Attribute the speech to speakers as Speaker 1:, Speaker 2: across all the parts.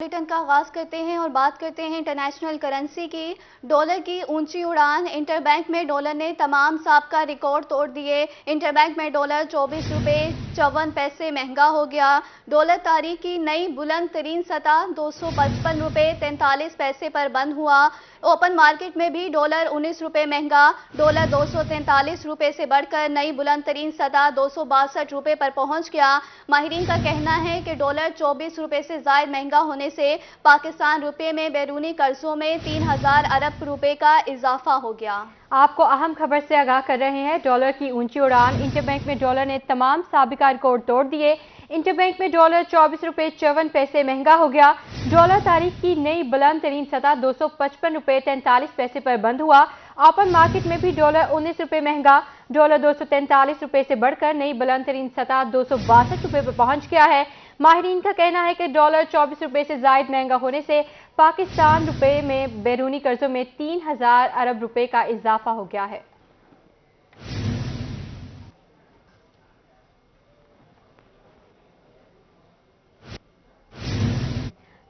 Speaker 1: Bulletin का आगाज करते हैं और बात करते हैं इंटरनेशनल करेंसी की। डॉलर की ऊंची उड़ान। इंटरबैंक में डॉलर ने तमाम साबका रिकॉर्ड तोड़ दिए। इंटरबैंक में डॉलर 24 रुपए 54 पैसे महंगा हो गया। डॉलर तारीख की नई बुलंद तरीन सतह 255 रुपए 43 पैसे पर बंद हुआ। ओपन मार्केट में भी डॉलर 19 रुपए महंगा। डॉलर 243 रुपए से बढ़कर नई बुलंद तरीन सतह 262 रुपए पर पहुंच गया। माहिरीन का कहना है कि डॉलर 24 रुपए से ज्यादा महंगा होने से पाकिस्तान रुपए में बैरूनी कर्जों में 3000 अरब रुपए का इजाफा हो गया।
Speaker 2: आपको अहम खबर से आगाह कर रहे हैं। डॉलर की ऊंची उड़ान। इंटरबैंक में डॉलर ने तमाम साबिका रिकॉर्ड तोड़ दिए। इंटरबैंक में डॉलर 24 रुपए 54 पैसे महंगा हो गया। डॉलर तारीख की नई बुलंद तरीन सतह 255 रुपए 43 पैसे पर बंद हुआ। ओपन मार्केट में भी डॉलर 19 रुपए महंगा। डॉलर 243 रुपए से बढ़कर नई बुलंद तरीन सतह 262 रुपए पर पहुंच गया है। माहिरीन का कहना है कि डॉलर 24 रुपए से ज्यादा महंगा होने से पाकिस्तान रुपए में बैरूनी कर्जों में 3000 अरब रुपए का इजाफा हो गया है।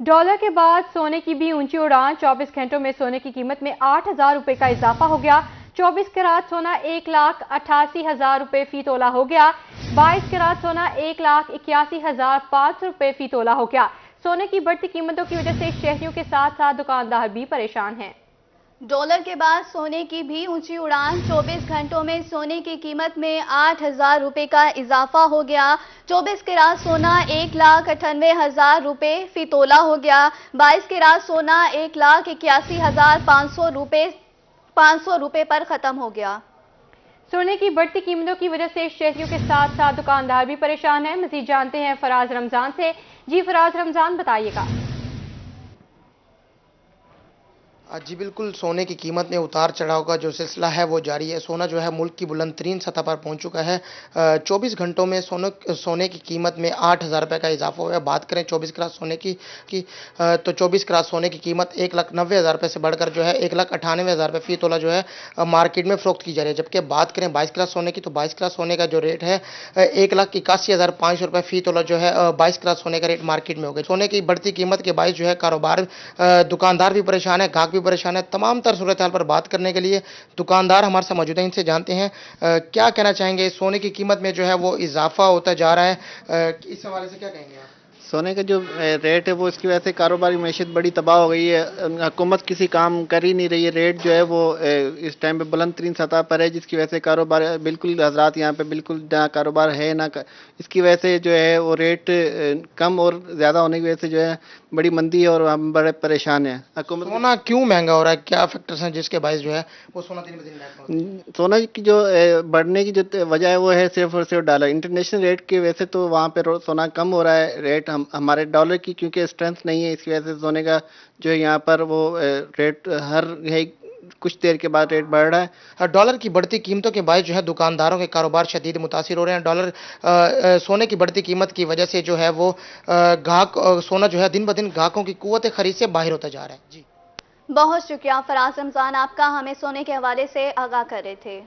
Speaker 2: डॉलर के बाद सोने की भी ऊंची उड़ान। 24 घंटों में सोने की कीमत में 8000 रुपए का इजाफा हो गया। 24 कैरात सोना 1,88,000 रुपए फी तोला हो गया। 22 कैरात सोना 1,81,500 रुपए फी तोला हो गया। सोने की बढ़ती कीमतों की वजह से शहरियों के साथ साथ दुकानदार भी परेशान हैं।
Speaker 1: डॉलर के बाद सोने की भी ऊंची उड़ान। 24 घंटों में सोने की कीमत में 8000 रुपए का इजाफा हो गया। 24 कैरात सोना 1,98,000 रुपए फी तोला हो गया। 22 कैरात सोना 1,81,500 रुपए पर खत्म हो गया।
Speaker 2: सोने की बढ़ती कीमतों की वजह से शहरियों के साथ साथ दुकानदार भी परेशान हैं। मजीद जानते हैं फराज रमजान से। जी फराज रमजान, बताइएगा।
Speaker 3: जी बिल्कुल, सोने की कीमत में उतार चढ़ाव का जो सिलसिला है वो जारी है। सोना जो है मुल्क की बुलंद तरीन सतह पर पहुंच चुका है। 24 घंटों में सोने की कीमत में 8000 रुपये का इजाफा हुआ है। बात करें 24 कैरात सोने की तो 24 कैरात सोने की कीमत 1,90,000 रुपये से बढ़कर जो है 1,98,000 रुपये फी तोला जो है मार्केट में फरोख्त की जा रही है। जबकि बात करें 22 कैरात सोने की तो 22 कैरात सोने का जो रेट है 1,81,500 रुपये फी तोला जो है 22 कैरात सोने का रेट मार्केट में हो गया। सोने की बढ़ती कीमत के बायस जो है कारोबार दुकानदार भी परेशान है, ग्राहक परेशान है। तमाम तर सूरत हाल पर बात करने के लिए दुकानदार हमारे साथ मौजूद हैं। इनसे जानते हैं क्या कहना चाहेंगे। सोने की कीमत में जो है वो इजाफा होता जा रहा है, इस हवाले से क्या कहेंगे आप?
Speaker 4: सोने का जो रेट है वो इसकी वजह से कारोबारी मैशत बड़ी तबाह हो गई है। हुकूमत किसी काम कर ही नहीं रही है। रेट जो है वो इस टाइम पे बुलंद तरीन सतह पर है, जिसकी वजह से कारोबार बिल्कुल हजरात यहाँ पे बिल्कुल ना कारोबार है ना इसकी वजह से जो है वो रेट कम और ज़्यादा होने की वजह से जो है बड़ी मंदी है और हम बड़े परेशान हैं।
Speaker 3: सोना क्यों महंगा हो रहा है, क्या फैक्टर्स हैं जिसके बायस जो है वो सोना दिन ब दिन महंगा?
Speaker 4: सोना की जो बढ़ने की जो वजह है वो है सिर्फ और सिर्फ डॉलर। इंटरनेशनल रेट की वजह से तो वहाँ पे सोना कम हो रहा है। रेट हमारे डॉलर की क्योंकि स्ट्रेंथ नहीं है, इसकी वजह से सोने का जो है यहाँ पर वो रेट हर कुछ देर के बाद रेट बढ़ रहा है।
Speaker 3: डॉलर की बढ़ती कीमतों के बायस जो है दुकानदारों के कारोबार शदीद मुतासिर हो रहे हैं। सोने की बढ़ती कीमत की वजह से जो है वो सोना जो है दिन ब दिन ग्राहकों की कुव्वत खरीद से बाहर होता जा रहा है। जी
Speaker 1: बहुत शुक्रिया फराज रमजान, आपका हमें सोने के हवाले से आगाह कर रहे थे।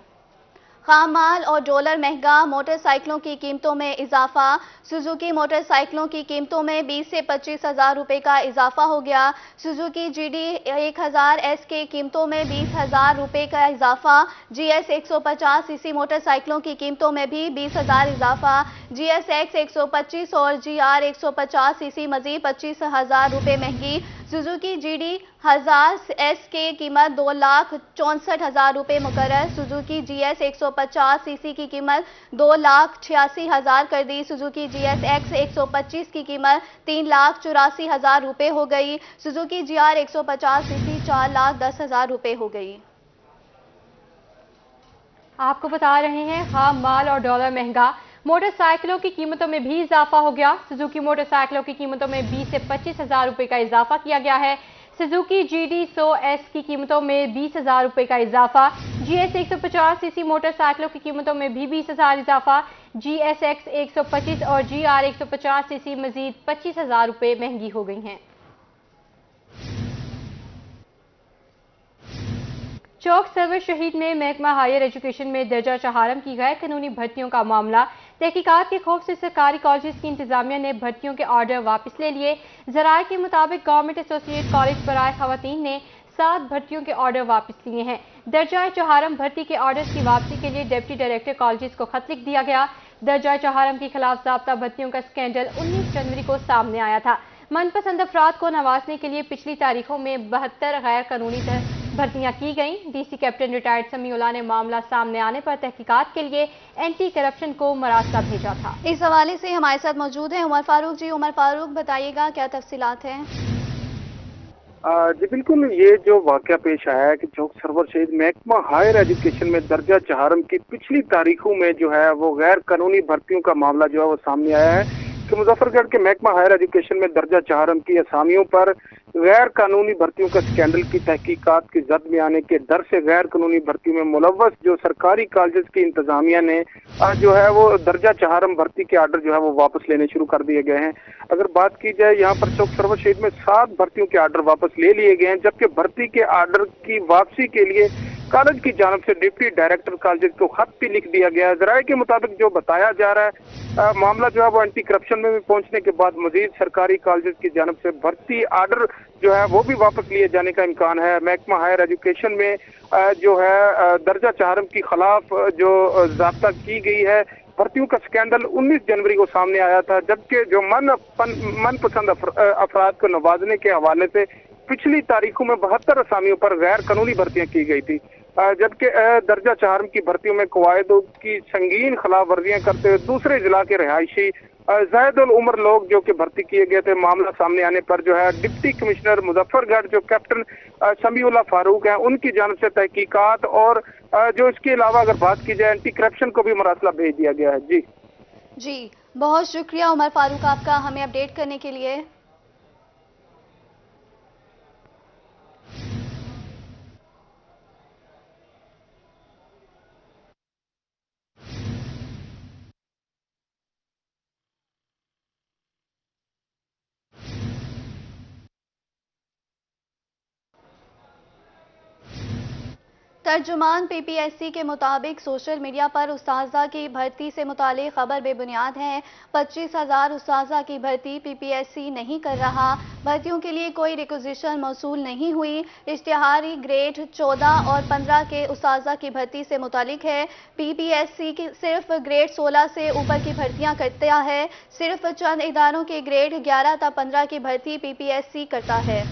Speaker 1: खाम माल और डॉलर महंगा। मोटरसाइकिलों की कीमतों में इजाफा। सुजुकी मोटरसाइकिलों की कीमतों में 20 से 25,000 रुपए का इजाफा हो गया। सुजुकी GD 1000S की कीमतों में 20,000 रुपए का इजाफा। GS 150 सीसी मोटरसाइकिलों की कीमतों में भी 20,000 इजाफा। GSX 125 और GR 150 सीसी मजीद 25,000 रुपए महंगी। सुजुकी GD 1000S की कीमत 2,64,000 रुपए मुकर्रर। सुजुकी GS 150 सीसी की कीमत 2,86,000 कर दी। सुजुकी GSX 125 की कीमत 3,84,000 रुपए हो गई। सुजुकी GR 150 सीसी 4,10,000 रुपए हो गई।
Speaker 2: आपको बता रहे हैं खाम माल और डॉलर महंगा। मोटरसाइकिलों की कीमतों में भी इजाफा हो गया। सुजुकी मोटरसाइकिलों की कीमतों में 20 से 25,000 रुपए का इजाफा किया गया है। सुजुकी GD 100S की कीमतों में 20,000 रुपए का इजाफा। GS 150 सीसी मोटरसाइकिलों की कीमतों में भी 20,000 इजाफा। GSX 125 और GR 150 सीसी मजीद 25,000 रुपए महंगी हो गई हैं। चौक सर्विस शहीद में महकमा हायर एजुकेशन में दर्जा चहारम की गैर कानूनी भर्तियों का मामला तहकीकात के खौफ से सरकारी कॉलेज की इंतजामिया ने भर्तियों के ऑर्डर वापस ले लिए। जराये के मुताबिक गवर्नमेंट एसोसिएट कॉलेज बराए खवातीन ने 7 भर्तियों के ऑर्डर वापस लिए हैं। दर्जा चौहारम भर्ती के ऑर्डर्स की वापसी के लिए डिप्टी डायरेक्टर कॉलेज को खत लिख दिया गया। दर्जा चौहारम के खिलाफ ज़ाब्ता भर्तियों का स्कैंडल 19 जनवरी को सामने आया था। मनपसंद अफराद को नवाजने के लिए पिछली तारीखों में 72 गैर कानूनी भर्तियां की गईं। डीसी कैप्टन रिटायर्ड समीउल्लाह ने मामला सामने आने पर तहकीकात के लिए एंटी करप्शन को मरासला भेजा था।
Speaker 1: इस हवाले से हमारे साथ मौजूद हैं उमर फारूक जी। उमर फारूक, बताइएगा क्या तफसीलात हैं?
Speaker 5: जी बिल्कुल, ये जो वाकया पेश आया है कि चौक सरवर शहीद महकमा हायर एजुकेशन में दर्जा चहारम की पिछली तारीखों में जो है वो गैर कानूनी भर्तियों का मामला जो है वो सामने आया है कि मुजफ्फरगढ़ के महकमा हायर एजुकेशन में दर्जा चहारम की असामियों पर गैर कानूनी भर्तियों का स्कैंडल की तहकीकात की जद में आने के डर से गैर कानूनी भर्तियों में मुलव्वस जो सरकारी कॉलेज की इंतजामिया ने जो है वो दर्जा चहारम भर्ती के आर्डर जो है वो वापस लेने शुरू कर दिए गए हैं। अगर बात की जाए यहाँ पर चौक सरवर शहीद में 7 भर्तियों के आर्डर वापस ले लिए गए हैं, जबकि भर्ती के आर्डर की वापसी के लिए कॉलेज की जानब से डिप्टी डायरेक्टर कॉलेज को खत भी लिख दिया गया है। जराये के मुताबिक जो बताया जा रहा है मामला जो है वो एंटी करप्शन में भी पहुंचने के बाद मजीद सरकारी कॉलेज की जानब से भर्ती आर्डर जो है वो भी वापस लिए जाने का इम्कान है। महकमा हायर एजुकेशन में जो है दर्जा चहारम के खिलाफ जो ज़ाब्ता की गई है भर्तियों का स्कैंडल 19 जनवरी को सामने आया था, जबकि जो मनपसंद अफराद को नवाजने के हवाले से पिछली तारीखों में 72 असामियों पर गैर कानूनी भर्तियां की गई थी, जबकि दर्जा चहारम की भर्तियों में कवायदों की संगीन खिलाफ वर्जियां करते हुए दूसरे जिला के रिहायशी ज़ायदुल उम्र लोग जो कि भर्ती किए गए थे। मामला सामने आने पर जो है डिप्टी कमिश्नर मुजफ्फरगढ़ जो कैप्टन समीउल्लाह फारूक हैं उनकी जानब से तहकीकात और जो इसके अलावा अगर बात की जाए एंटी करप्शन को भी मरासला भेज दिया गया है। जी
Speaker 1: बहुत शुक्रिया उमर फारूक आपका हमें अपडेट करने के लिए। तर्जुमान पीपीएससी के मुताबिक सोशल मीडिया पर उस्ताजा की भर्ती से मुतालिक खबर बेबुनियाद है। 25,000 उस्ताजा की भर्ती पीपीएससी नहीं कर रहा। भर्तियों के लिए कोई रिक्विजिशन मौसूल नहीं हुई। इश्तिहारी ग्रेड 14 और 15 के उस्ताजा की भर्ती से मुतालिक है। पीपीएससी की सिर्फ ग्रेड 16 से ऊपर की भर्तियां करता है। सिर्फ चंद इदारों के ग्रेड 11 ta 15 की भर्ती पीपीएससी करता है।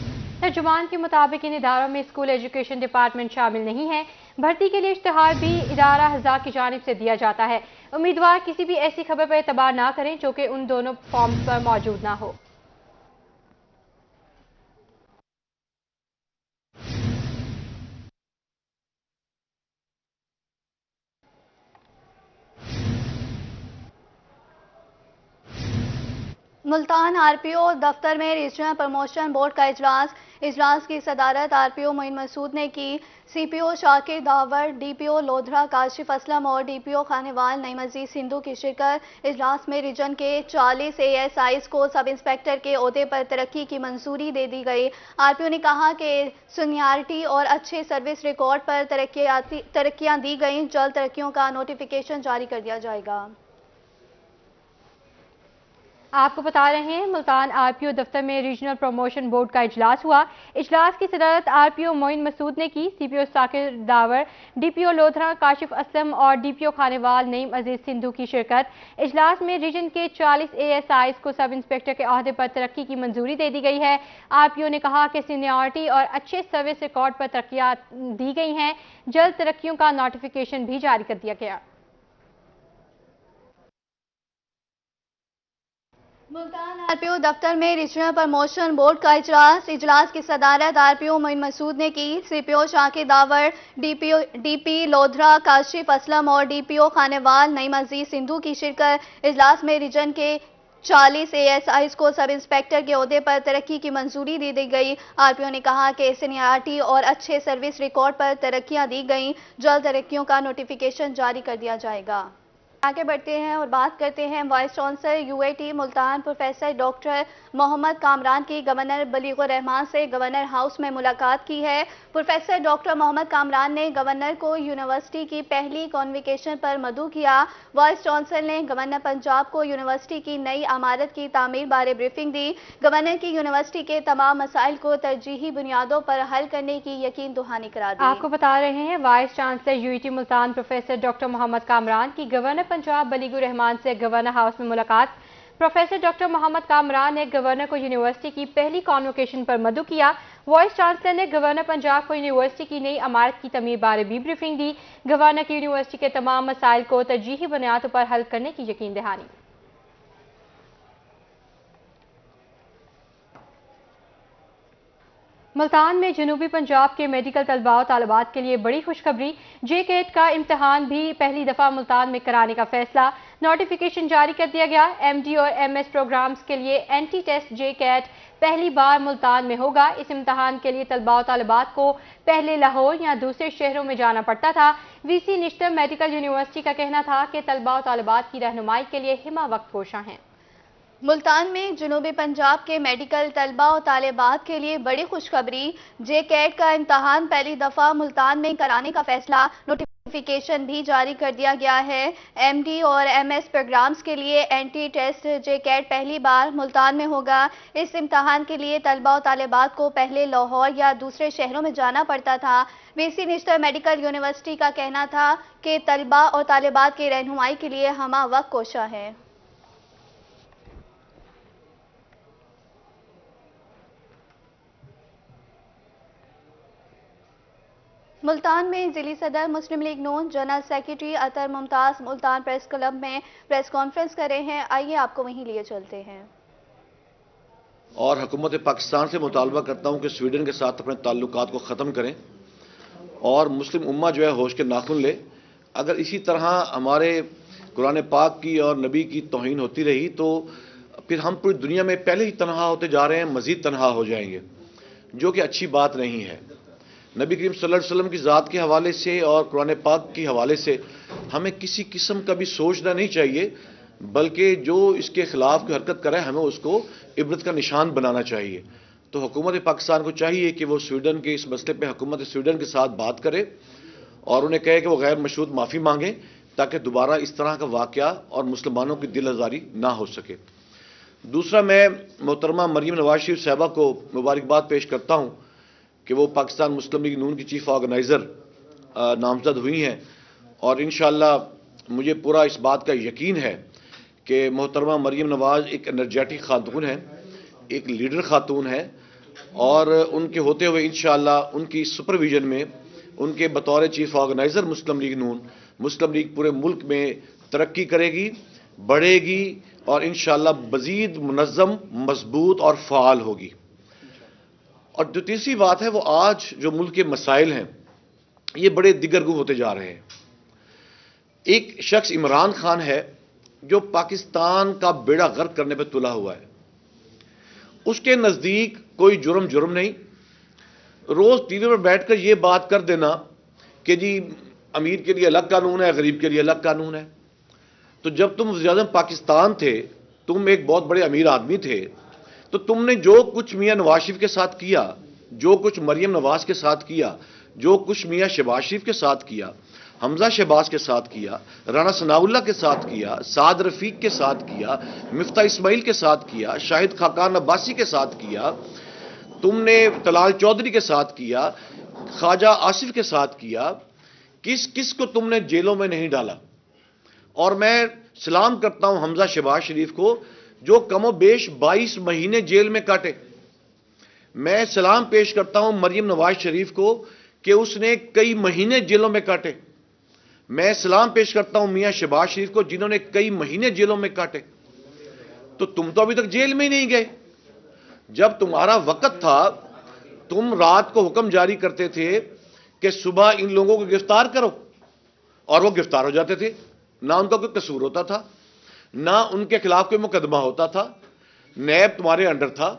Speaker 2: तर्जुमान के मुताबिक इन इदारों में स्कूल एजुकेशन डिपार्टमेंट शामिल नहीं है। भर्ती के लिए इश्तिहार भी इदारा हज़ार की जानिब से दिया जाता है। उम्मीदवार किसी भी ऐसी खबर पर एतबार ना करें जो कि उन दोनों फॉर्म्स पर मौजूद ना हो।
Speaker 1: मुल्तान आरपीओ दफ्तर में रीजनल प्रमोशन बोर्ड का इजलास की सदारत आरपीओ मोइन मसूद ने की। सीपीओ शाकिर दावर, डीपीओ लोधरा काशिफ असलम और डीपीओ खानेवाल नईम अजीज सिंधु की शिरकत। इजलास में रीजन के 40 एएसआईज को सब इंस्पेक्टर के ओहदे पर तरक्की की मंजूरी दे दी गई। आरपीओ ने कहा कि सीनियरिटी और अच्छे सर्विस रिकॉर्ड पर तरक्कियां दी गई। जल्द तरक्कियों का नोटिफिकेशन जारी कर दिया जाएगा।
Speaker 2: आपको बता रहे हैं मुल्तान आरपीओ दफ्तर में रीजनल प्रमोशन बोर्ड का इजलास हुआ। इजलास की सदारत आरपीओ मोइन मसूद ने की। सीपीओ शाकिर दावर, डीपीओ लोधरा काशिफ असलम और डीपीओ खानेवाल नईम अजीज सिंधु की शिरकत। इजलास में रीजन के 40 एएसआईज को सब इंस्पेक्टर के ओहदे पर तरक्की की मंजूरी दे दी गई है। आरपीओ ने कहा कि सीनियरिटी और अच्छे सर्विस रिकॉर्ड पर तरक्कियां दी गई हैं। जल्द तरक्कियों का नोटिफिकेशन भी जारी कर दिया गया।
Speaker 1: मुल्तान आरपीओ दफ्तर में रीजनल प्रमोशन बोर्ड का इजलास की सदारत आरपीओ मोइन मसूद ने की। सीपीओ शाकिर दावर, डीपी लोधरा काशिफ असलम और डीपीओ खानेवाल नईम अजीज सिंधु की शिरकत। इजलास में रीजन के 40 एएसआईज को सब इंस्पेक्टर के ओहदे पर तरक्की की मंजूरी दे दी गई। आरपीओ ने कहा कि सीनियरिटी और अच्छे सर्विस रिकॉर्ड पर तरक्कियां दी गई। जल्द तरक्कियों का नोटिफिकेशन जारी कर दिया जाएगा। आगे बढ़ते हैं और बात करते हैं vice chancellor UAT Multan professor doctor Mohammad Kamran की। गवर्नर बलीगुर रहमान से गवर्नर हाउस में मुलाकात की है। प्रोफेसर डॉक्टर मोहम्मद कामरान ने गवर्नर को यूनिवर्सिटी की पहली कॉन्वोकेशन पर मदऊ किया। वाइस चांसलर ने गवर्नर पंजाब को यूनिवर्सिटी की नई इमारत की तामीर बारे ब्रीफिंग दी। गवर्नर की यूनिवर्सिटी के तमाम मसाइल को तरजीही बुनियादों पर हल करने की यकीन दहानी करा दी।
Speaker 2: आपको बता रहे हैं vice chancellor UAT Multan professor doctor Mohammad Kamran की गवर्नर पंजाब बलीगुर रहमान से गवर्नर हाउस में मुलाकात। प्रोफेसर डॉक्टर मोहम्मद कामरान ने गवर्नर को यूनिवर्सिटी की पहली कॉन्वोकेशन पर मदऊ किया। वाइस चांसलर ने गवर्नर पंजाब को यूनिवर्सिटी की नई इमारत की तमीर बारे भी ब्रीफिंग दी। गवर्नर की यूनिवर्सिटी के तमाम मसाइल को तरजीही बुनियादों पर हल करने की यकीन दहानी। मुल्तान में जनूबी पंजाब के मेडिकल तलबा और तालिबात के लिए बड़ी खुशखबरी। जेकेट का इम्तहान भी पहली दफा मुल्तान में कराने का फैसला। नोटिफिकेशन जारी कर दिया गया। एमडी और एमएस प्रोग्राम्स के लिए एंटी टेस्ट जेकेट पहली बार मुल्तान में होगा। इस इम्तहान के लिए तलबा और तालिबात को पहले लाहौर या दूसरे शहरों में जाना पड़ता था। वीसी निश्तर मेडिकल यूनिवर्सिटी का कहना था कि तलबा और तालिबात की रहनुमाई के लिए हिमा वक्त कोशा हैं।
Speaker 1: मुल्तान में जनूबी पंजाब के मेडिकल तलबा और तालिबात के लिए बड़ी खुशखबरी। जेकेट का इम्तहान पहली दफा मुल्तान में कराने का फैसला। नोटिफिकेशन भी जारी कर दिया गया है। एमडी और एमएस प्रोग्राम्स के लिए एंटी टेस्ट जेकेट पहली बार मुल्तान में होगा। इस इम्तहान के लिए तलबा और तालिबात को पहले लाहौर या दूसरे शहरों में जाना पड़ता था। वीसी निश्तर मेडिकल यूनिवर्सिटी का कहना था कि तलबा और तालिबात की रहनुमाई के लिए हमा वक्त कोशा है। मुल्तान में जिली सदर मुस्लिम लीग नून जनरल सेक्रेटरी अतर मुमताज मुल्तान प्रेस क्लब में प्रेस कॉन्फ्रेंस कर रहे हैं। आइए आपको वहीं लिए चलते हैं।
Speaker 6: और हुकूमत पाकिस्तान से मुतालबा करता हूं कि स्वीडन के साथ अपने ताल्लुकात को ख़त्म करें और मुस्लिम उम्मा जो है होश के नाखून ले। अगर इसी तरह हमारे कुरान पाक की और नबी की तौहीन होती रही तो फिर हम पूरी दुनिया में पहले ही तनहा होते जा रहे हैं, मज़ीद तनहा हो जाएंगे, जो कि अच्छी बात नहीं है। नबी करीम सल्लल्लाहु अलैहि वसल्लम की ज़ात के हवाले से और कुरान पाक के हवाले से हमें किसी किस्म का भी सोचना नहीं चाहिए, बल्कि जो इसके ख़िलाफ़ की हरकत करे हमें उसको इबरत का निशान बनाना चाहिए। तो हुकूमत पाकिस्तान को चाहिए कि वो स्वीडन के इस मसले पर हुकूमत स्वीडन के साथ बात करे और उन्हें कहे कि वो गैर मशरूत माफ़ी मांगे ताकि दोबारा इस तरह का वाक़या और मुसलमानों की दिल आज़ारी ना हो सके। दूसरा, मैं मोहतरमा मरीम नवाज शरीफ साहबा को मुबारकबाद पेश करता हूँ कि वो पाकिस्तान मुस्लिम लीग नून की चीफ ऑर्गेनाइज़र नामजद हुई हैं और इंशाअल्लाह मुझे पूरा इस बात का यकीन है कि मोहतरमा मरीम नवाज एक एनर्जेटिक खातून है, एक लीडर खातून है और उनके होते हुए इंशाअल्लाह उनकी सुपरविजन में उनके बतौर चीफ ऑर्गेनाइज़र मुस्लिम लीग नून मुस्लिम लीग पूरे मुल्क में तरक्की करेगी, बढ़ेगी और इंशाअल्लाह मज़ीद मुनज़्ज़म, मजबूत और फ़ाल होगी। और जो तीसरी बात है वो आज जो मुल्क के मसाइल हैं ये बड़े दिगरगू होते जा रहे हैं। एक शख्स इमरान खान है जो पाकिस्तान का बेड़ा गर्क करने पर तुला हुआ है। उसके नज़दीक कोई जुर्म नहीं। रोज़ टीवी पर बैठकर ये बात कर देना कि जी अमीर के लिए अलग कानून है, गरीब के लिए अलग कानून है। तो जब तुम वज़ीर-ए-आज़म पाकिस्तान थे, तुम एक बहुत बड़े अमीर आदमी थे, तो तुमने जो कुछ मियां नवाज शरीफ के साथ किया, जो कुछ मरियम नवाज के साथ किया, जो कुछ मियां शहबाज शरीफ के साथ किया, हमजा शहबाज के साथ किया, राना सनाउल्लाह के साथ किया, साद रफीक के साथ किया, मिफ्ता इस्माइल के साथ किया, शाहिद खाकान अब्बासी के साथ किया, तुमने तलाल चौधरी के साथ किया, ख्वाजा आसिफ के साथ किया, किस किस को तुमने जेलों में नहीं डाला। और मैं सलाम करता हूं हमजा शहबाज शरीफ को जो कमो बेश 22 महीने जेल में काटे। मैं सलाम पेश करता हूं मरियम नवाज शरीफ को कि उसने कई महीने जेलों में काटे। मैं सलाम पेश करता हूं मियां शहबाज शरीफ को जिन्होंने कई महीने जेलों में काटे। तो तुम तो अभी तक जेल में ही नहीं गए। जब तुम्हारा वक्त था तुम रात को हुक्म जारी करते थे कि सुबह इन लोगों को गिरफ्तार करो और वो गिरफ्तार हो जाते थे। ना उनका कोई कसूर होता था, ना उनके खिलाफ कोई मुकदमा होता था। नैब तुम्हारे अंडर था।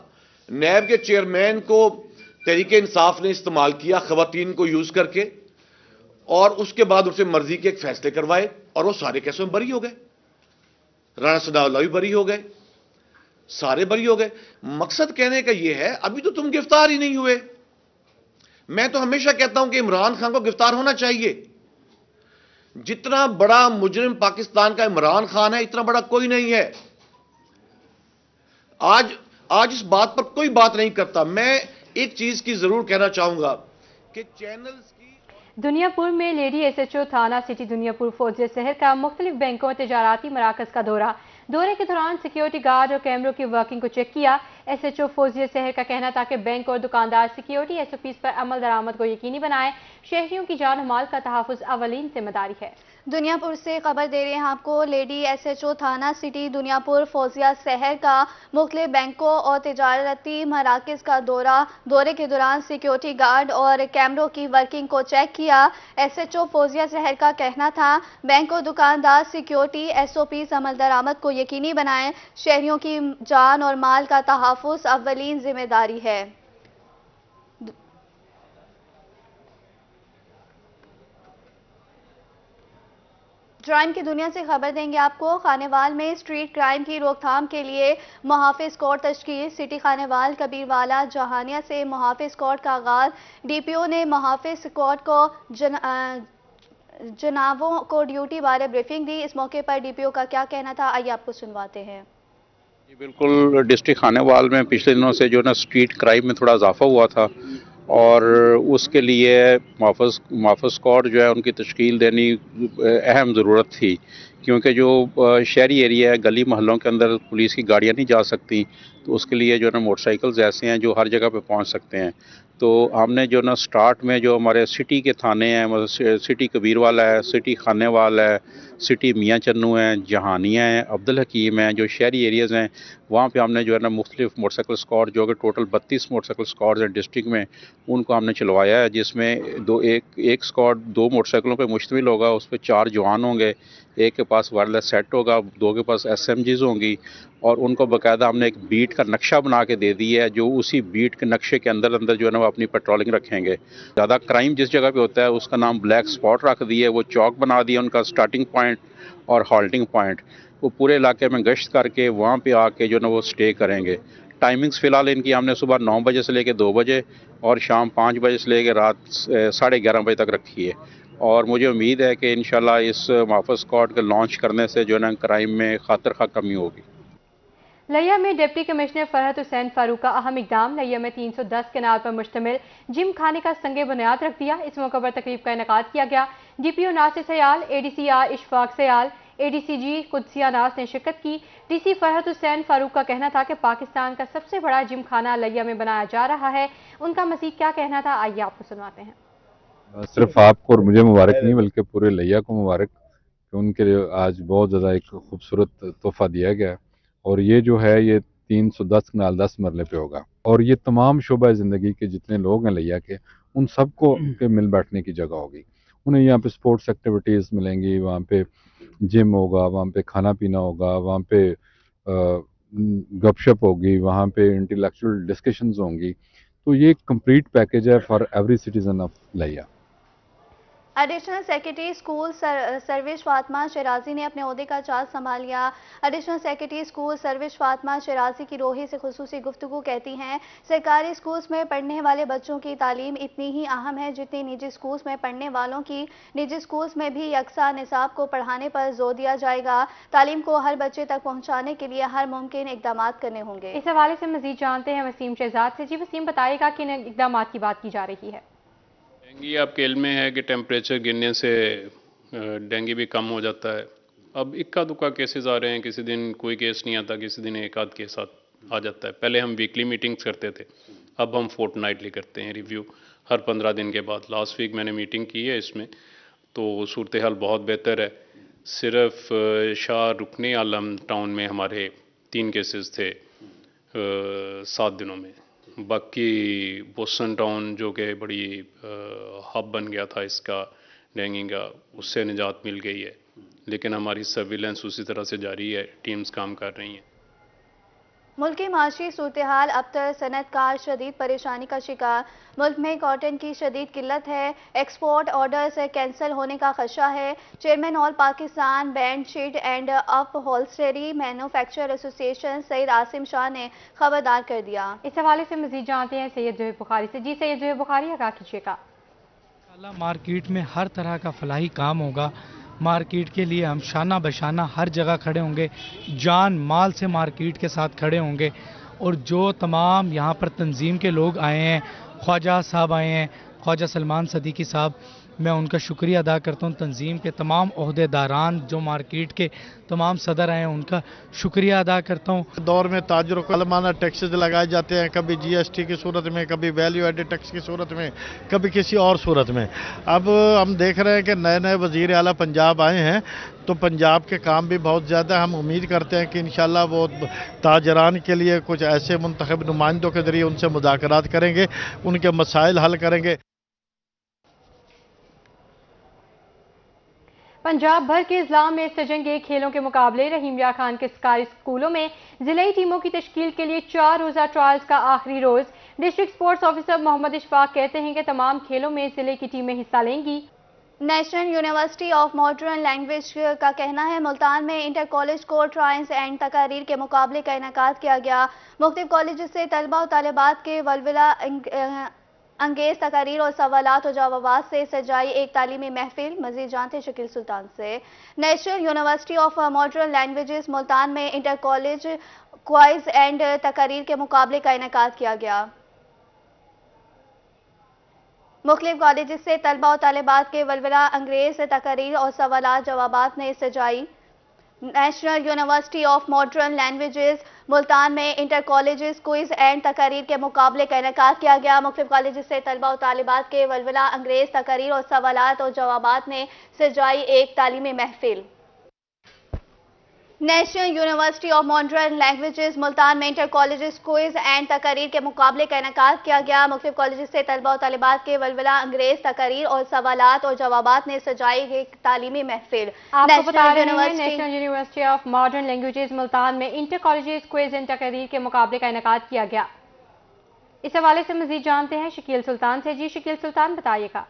Speaker 6: नैब के चेयरमैन को तहरीक इंसाफ ने इस्तेमाल किया खवातीन को यूज करके اور اس کے بعد اسے مرضی کے ایک فیصلے کروائے اور وہ سارے کیسوں میں بری ہو گئے. رانا ثناء اللہ بھی بری ہو گئے, سارے بری ہو گئے. مقصد کہنے کا یہ ہے ابھی تو تم گرفتار ہی نہیں ہوئے. میں تو ہمیشہ کہتا ہوں کہ عمران خان کو گرفتار ہونا چاہیے. جتنا بڑا مجرم پاکستان کا عمران خان ہے اتنا بڑا کوئی نہیں ہے. آج اس بات پر کوئی بات نہیں کرتا. میں ایک چیز کی ضرور کہنا چاہوں گا کہ چینلز کی
Speaker 2: دنیا پور میں لیڈی ایس ایچ او تھانہ سٹی دنیا پور فوزیہ سحر کا مختلف بینکوں اور تجارتی مراکز کا دورے کے دوران سیکیورٹی گارڈ اور کیمروں کی ورکنگ کو چیک کیا. ایس ایچ او فوزیہ سحر کا کہنا تھا کہ بینک اور دکاندار سیکیورٹی ایس او پیز پر عمل درآمد کو یقینی بنائیں. شہریوں کی جان و مال کا تحفظ اولین ذمہ داری ہے.
Speaker 1: دنیا پور سے خبر دے رہے ہیں آپ کو. لیڈی ایس ایچ او تھانہ سٹی دنیا پور فوزیہ سحر کا مختلف بینکوں اور تجارتی مراکز کا دورے کے دوران سیکیورٹی گارڈ اور کیمروں کی ورکنگ کو چیک کیا. ایس ایچ او فوزیہ سحر کا کہنا تھا بینک اور دکاندار سیکیورٹی ایس او پیز عمل درآمد کو یقینی بنائیں. شہریوں کی جان اور مال کا تحفظ اولین ذمہ داری ہے. کرائم کی دنیا سے خبر دیں گے آپ کو. خانیوال میں اسٹریٹ کرائم کی روک تھام کے لیے محافظ اسکواڈ تشکیل. سٹی خانیوال کبیر والا جہانیہ سے محافظ اسکواڈ کا آغاز. ڈی پی او نے محافظ اسکواڈ کو جنابوں کو ڈیوٹی بارے بریفنگ دی. اس موقع پر ڈی پی او کا کیا کہنا تھا آئیے آپ کو سنواتے ہیں.
Speaker 7: جی بالکل. ڈسٹرکٹ خانیوال میں پچھلے دنوں سے جو نا اسٹریٹ کرائم میں تھوڑا اضافہ ہوا تھا اور اس کے لیے محافظ اسکواڈ جو ہے ان کی تشکیل دینی اہم ضرورت تھی کیونکہ جو شہری ایریا ہے گلی محلوں کے اندر پولیس کی گاڑیاں نہیں جا سکتی تو اس کے لیے جو ہے نا موٹر سائیکلز ایسے ہیں جو ہر جگہ پہ پہنچ سکتے ہیں. تو ہم نے جو نا سٹارٹ میں جو ہمارے سٹی کے تھانے ہیں مطلب سٹی کبیر والا ہے, سٹی خانیوال ہے, سٹی میاں چنو ہیں, جہانیہ ہیں, عبدالحکیم ہیں, جو شہری ایریاز ہیں وہاں پہ ہم نے جو ہے نا مختلف موٹر سائیکل اسکواڈ جو کہ ٹوٹل 32 موٹر سائیکل اسکواڈز ہیں ڈسٹرکٹ میں ان کو ہم نے چلوایا ہے جس میں ایک اسکواڈ 2 موٹر سائیکلوں پہ مشتمل ہوگا. اس پہ 4 جوان ہوں گے, ایک کے پاس وائرلیس سیٹ ہوگا, 2 کے پاس ایس ایم جیز ہوں گی اور ان کو باقاعدہ ہم نے ایک بیٹ کا نقشہ بنا کے دے دی ہے جو اسی بیٹ کے نقشے کے اندر جو ہے نا وہ اپنی پیٹرولنگ رکھیں گے. زیادہ کرائم جس جگہ پہ ہوتا ہے اس کا نام بلیک اسپاٹ رکھ دی ہے. وہ چوک بنا دیا ان کا سٹارٹنگ پوائنٹ اور ہالٹنگ پوائنٹ. وہ پورے علاقے میں گشت کر کے وہاں پہ آ کے جو ہے نا وہ سٹے کریں گے. ٹائمنگز فی الحال ان کی ہم نے صبح 9 بجے سے لے کے 2 بجے اور شام 5 بجے سے لے کے رات 11:30 بجے تک رکھی ہے. اور مجھے امید ہے کہ انشاءاللہ اس محافظ اسکواڈ کے لانچ کرنے سے جو ہے نا کرائم میں خاطر خواہ کمی ہوگی.
Speaker 2: لیا میں ڈپٹی کمشنر فرحت حسین فاروق کا اہم اقدام. لیا میں 310 کنال پر مشتمل جم خانے کا سنگ بنیاد رکھ دیا. اس موقع پر تقریب کا انعقاد کیا گیا. ڈی پی او ناصر سیال, اے ڈی سی آر اشفاق سیال, اے ڈی سی جی قدسیہ ناز نے شرکت کی. ڈی سی فرحت حسین فاروق کا کہنا تھا کہ پاکستان کا سب سے بڑا جم خانہ لیا میں بنایا جا رہا ہے. ان کا مزید کیا کہنا تھا آئیے آپ کو سنواتے ہیں.
Speaker 8: صرف آپ کو اور مجھے مبارک نہیں بلکہ پورے لیا کو مبارک کہ ان کے آج بہت زیادہ ایک خوبصورت تحفہ دیا گیا اور یہ جو ہے یہ 310 کنال 10 مرلے پہ ہوگا اور یہ تمام شعبہ زندگی کے جتنے لوگ ہیں لیا کے ان سب کو کے مل بیٹھنے کی جگہ ہوگی. انہیں یہاں پہ سپورٹس ایکٹیویٹیز ملیں گی, وہاں پہ جم ہوگا, وہاں پہ کھانا پینا ہوگا, وہاں پہ گپ شپ ہوگی, وہاں پہ انٹلیکچوئل ڈسکشنز ہوں گی. تو یہ ایک کمپلیٹ پیکیج ہے فار ایوری سٹیزن آف لیا.
Speaker 1: Additional secretary school Sarosh Fatima Shirazi نے اپنے عہدے کا چارج سنبھال لیا. Additional secretary school Sarosh Fatima Shirazi کی روحی سے خصوصی گفتگو کہتی ہیں سرکاری اسکولز میں پڑھنے والے بچوں کی تعلیم اتنی ہی اہم ہے جتنی نجی اسکولز میں پڑھنے والوں کی. نجی اسکولز میں بھی یکساں نصاب کو پڑھانے پر زور دیا جائے گا. تعلیم کو ہر بچے تک پہنچانے کے لیے ہر ممکن اقدامات کرنے ہوں گے.
Speaker 2: اس حوالے سے مزید جانتے ہیں وسیم شہزاد سے. جی وسیم, بتائے گا کہ ان اقدامات کی بات کی جا رہی ہے.
Speaker 9: ڈینگی آپ کے علم میں ہے کہ ٹیمپریچر گرنے سے ڈینگی بھی کم ہو جاتا ہے. اب اکا دکا کیسز آ رہے ہیں, کسی دن کوئی کیس نہیں آتا, کسی دن ایک آدھ کیس آ جاتا ہے. پہلے ہم ویکلی میٹنگز کرتے تھے, اب ہم فورٹ نائٹلی کرتے ہیں ریویو ہر 15 دن کے بعد. لاسٹ ویک میں نے میٹنگ کی ہے اس میں, تو صورتحال بہت بہتر ہے. صرف شاہ رکن عالم ٹاؤن میں ہمارے 3 کیسز تھے 7 دنوں میں. باقی بوسٹن ٹاؤن جو کہ بڑی ہب بن گیا تھا اس کا ڈینگی کا, اس سے نجات مل گئی ہے. لیکن ہماری سرویلنس اسی طرح سے جاری ہے, ٹیمز کام کر رہی ہیں.
Speaker 1: ملکی معاشی صورتحال ابتر صنعت کار شدید پریشانی کا شکار. ملک میں کاٹن کی شدید قلت ہے. ایکسپورٹ آرڈرز کینسل ہونے کا خدشہ ہے. Chairman all Pakistan bed sheet and upholstery manufacturer association Syed Asim شاہ نے خبردار کر دیا.
Speaker 2: اس حوالے سے مزید جانتے ہیں سید زہیر بخاری سے. جی سید زہیر بخاری، آگاہ کیجیے گا.
Speaker 10: مارکیٹ میں ہر طرح کا فلاحی کام ہوگا. مارکیٹ کے لیے ہم شانہ بشانہ ہر جگہ کھڑے ہوں گے، جان مال سے مارکیٹ کے ساتھ کھڑے ہوں گے. اور جو تمام یہاں پر تنظیم کے لوگ آئے ہیں، خواجہ صاحب آئے ہیں، خواجہ سلمان صدیقی صاحب، میں ان کا شکریہ ادا کرتا ہوں. تنظیم کے تمام عہدیداران، جو مارکیٹ کے تمام صدر آئے ہیں، ان کا شکریہ ادا کرتا ہوں.
Speaker 11: دور میں تاجروں کو ظالمانہ ٹیکسز لگائے جاتے ہیں، کبھی جی ایس ٹی کی صورت میں، کبھی ویلیو ایڈڈ ٹیکس کی صورت میں، کبھی کسی اور صورت میں. اب ہم دیکھ رہے ہیں کہ نئے نئے وزیر اعلیٰ پنجاب آئے ہیں، تو پنجاب کے کام بھی بہت زیادہ. ہم امید کرتے ہیں کہ انشاءاللہ وہ تاجران کے لیے کچھ ایسے منتخب نمائندوں کے ذریعے ان سے مذاکرات کریں گے، ان کے مسائل حل کریں گے.
Speaker 2: پنجاب بھر کے اضلاع میں سجیں کھیلوں کے مقابلے. رحیم یا خان کے سرکاری اسکولوں میں ضلعی ٹیموں کی تشکیل کے لیے 4 روزہ ٹرائلز کا آخری روز. ڈسٹرکٹ سپورٹس آفیسر محمد اشفاق کہتے ہیں کہ تمام کھیلوں میں ضلع کی ٹیمیں حصہ لیں گی.
Speaker 1: National University of Modern Language کا کہنا ہے ملتان میں انٹر کالج کور ٹرائلز اینڈ تقاریر کے مقابلے کا انعقاد کیا گیا. مختلف کالجز سے طلبہ و طالبات کے ولولہ انگیز تقاریر اور سوالات و جوابات سے سجائی ایک تعلیمی محفل. مزید جانتے شکیل سلطان سے. National University of Modern Languages Multan میں انٹر کالج کوائز اینڈ تقاریر کے مقابلے کا انعقاد کیا گیا. مختلف کالجز سے طلبہ و طالبات کے ولولہ انگیز تقاریر اور سوالات جوابات نے سجائی. National University of Modern Languages Multan میں انٹر کالجز کوئز اینڈ تقاریر کے مقابلے کا انعقاد کیا گیا. مختلف کالجز سے طلبہ و طالبات کے ولولہ انگیز تقاریر اور سوالات اور جوابات نے سجائی ایک تعلیمی محفل. National University of Modern Languages Multan میں انٹر کالجز کوئز اینڈ تقاریر کے مقابلے کا انعقاد کیا گیا. مختلف کالجز سے طلبہ و طالبات کے ولولہ انگیز تقاریر اور سوالات اور جوابات نے سجائی ایک تعلیمی محفل.
Speaker 2: آپ کو بتا رہے ہیں national University of Modern Languages Multan میں انٹر کالجز کوئز اینڈ تقاریر کے مقابلے کا انعقاد کیا گیا. اس حوالے سے مزید جانتے ہیں شکیل سلطان سے. جی شکیل سلطان، بتائیے گا.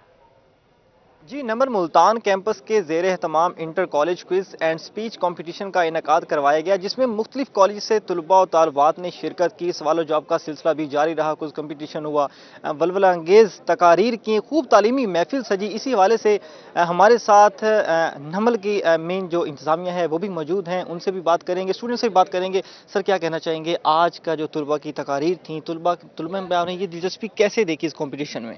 Speaker 12: جی نمبر ملتان کیمپس کے زیر اہتمام inter college quiz and speech competition کا انعقاد کروایا گیا، جس میں مختلف کالج سے طلباء و طالبات نے شرکت کی. سوال و جواب کا سلسلہ بھی جاری رہا، کوئز کمپٹیشن ہوا، ولولہ انگیز تقاریر کی، خوب تعلیمی محفل سجی. اسی حوالے سے ہمارے ساتھ نمل کی مین جو انتظامیہ ہے وہ بھی موجود ہیں، ان سے بھی بات کریں گے، اسٹوڈنٹ سے بھی بات کریں گے. سر کیا کہنا چاہیں گے آج کا جو طلباء کی تقاریر تھیں، طلباء میں یہ دلچسپی کیسے دیکھی اس کمپٹیشن میں؟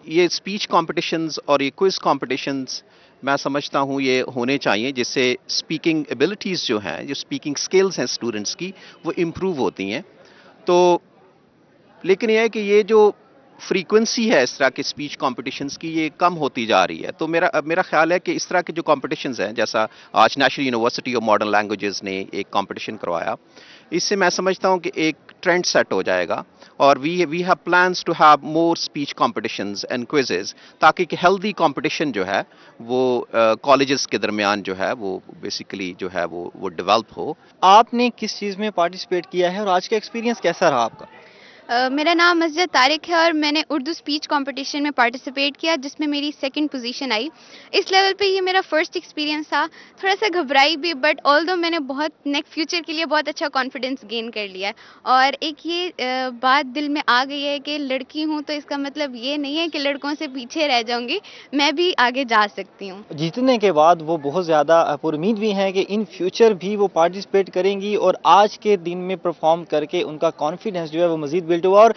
Speaker 13: یہ اسپیچ کمپٹیشنز اور یہ کوئز کمپٹیشنز میں سمجھتا ہوں یہ ہونے چاہیے، جس سے اسپیکنگ ایبلٹیز جو ہیں، جو اسپیکنگ سکلز ہیں اسٹوڈنٹس کی، وہ امپروو ہوتی ہیں. تو لیکن یہ ہے کہ یہ جو فریکوینسی ہے اس طرح کے اسپیچ کمپٹیشنز کی، یہ کم ہوتی جا رہی ہے. تو میرا خیال ہے کہ اس طرح کے جو کمپٹیشنز ہیں، جیسا آج national University of Modern languages نے ایک کمپٹیشن کروایا، اس سے میں سمجھتا ہوں کہ ایک ٹرینڈ سیٹ ہو جائے گا. اور we have plans to have more speech competitions and quizzes, تاکہ کہ ہیلدی کمپٹیشن جو ہے وہ کالجز کے درمیان جو ہے وہ بیسیکلی جو ہے وہ ڈیولپ ہو.
Speaker 12: آپ نے کس چیز میں پارٹیسپیٹ کیا ہے اور آج کا ایکسپیرینس کیسا رہا آپ کا؟
Speaker 14: میرا نام مسجد طارق ہے اور میں نے اردو اسپیچ کمپٹیشن میں پارٹیسپیٹ کیا، جس میں میری 2nd پوزیشن آئی. اس لیول پہ یہ میرا فرسٹ ایکسپیرینس تھا. تھوڑا سا گھبرائی بھی، بٹ آل دو میں نے بہت نیکسٹ فیوچر کے لیے بہت اچھا کانفیڈینس گین کر لیا ہے. اور ایک یہ بات دل میں آ گئی ہے کہ لڑکی ہوں تو اس کا مطلب یہ نہیں ہے کہ لڑکوں سے پیچھے رہ جاؤں گی، میں بھی آگے جا سکتی ہوں.
Speaker 12: جیتنے کے بعد وہ بہت زیادہ پر امید بھی ہیں کہ ان فیوچر بھی وہ پارٹیسپیٹ کریں گی اور آج کے دن میں پرفارم کر کے ان کا کانفیڈینس جو ہے وہ مزید بلڈ ہوا. اور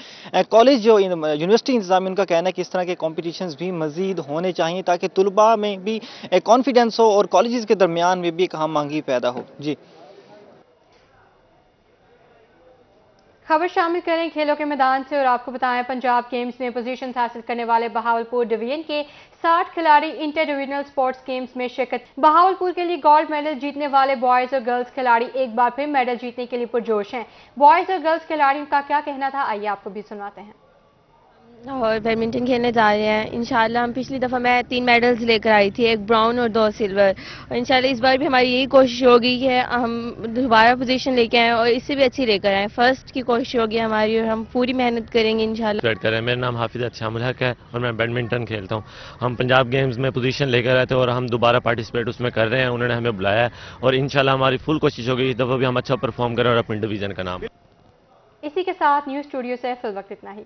Speaker 12: کالج جو یونیورسٹی انتظامیہ ان کا کہنا ہے کہ اس طرح کے کمپٹیشنز بھی مزید ہونے چاہیے تاکہ طلباء میں بھی کانفیڈینس ہو اور کالجز کے درمیان میں بھی ایک ہم آہنگی پیدا ہو. جی
Speaker 2: خبر شامل کریں کھیلوں کے میدان سے اور آپ کو بتائیں پنجاب گیمز میں پوزیشنز حاصل کرنے والے بہاولپور ڈویژن کے 60 کھلاڑی انٹر ڈویژنل سپورٹس گیمز میں شرکت. بہاولپور کے لیے گولڈ میڈل جیتنے والے بوائز اور گرلز کھلاڑی ایک بار پھر میڈل جیتنے کے لیے پرجوش ہیں. بوائز اور گرلز کھلاڑیوں کا کیا کہنا تھا، آئیے آپ کو بھی سنواتے ہیں.
Speaker 15: اور بیڈمنٹن کھیلنے جا رہے ہیں انشاءاللہ. ہم پچھلی دفعہ میں 3 میڈلز لے کر آئی تھی, 1 براؤن اور 2 سلور. اور انشاءاللہ اس بار بھی ہماری یہی کوشش ہوگی کہ ہم دوبارہ پوزیشن لے کے آئیں اور اس سے بھی اچھی لے کر آئیں. فرسٹ کی کوشش ہوگی ہماری اور ہم پوری محنت کریں گے انشاءاللہ.
Speaker 16: میرا نام حافظ شام الحق ہے اور میں بیڈمنٹن کھیلتا ہوں. ہم پنجاب گیمز میں پوزیشن لے کر آئے تھے اور ہم دوبارہ پارٹیسپیٹ اس میں کر رہے ہیں. انہوں نے ہمیں بلایا ہے اور انشاءاللہ ہماری فل کوشش ہوگی اس دفعہ بھی ہم اچھا پرفارم کریں اور اپنی ڈویژن کا نام.
Speaker 2: اسی کے ساتھ نیوز اسٹوڈیو سے فی الوقت اتنا ہی.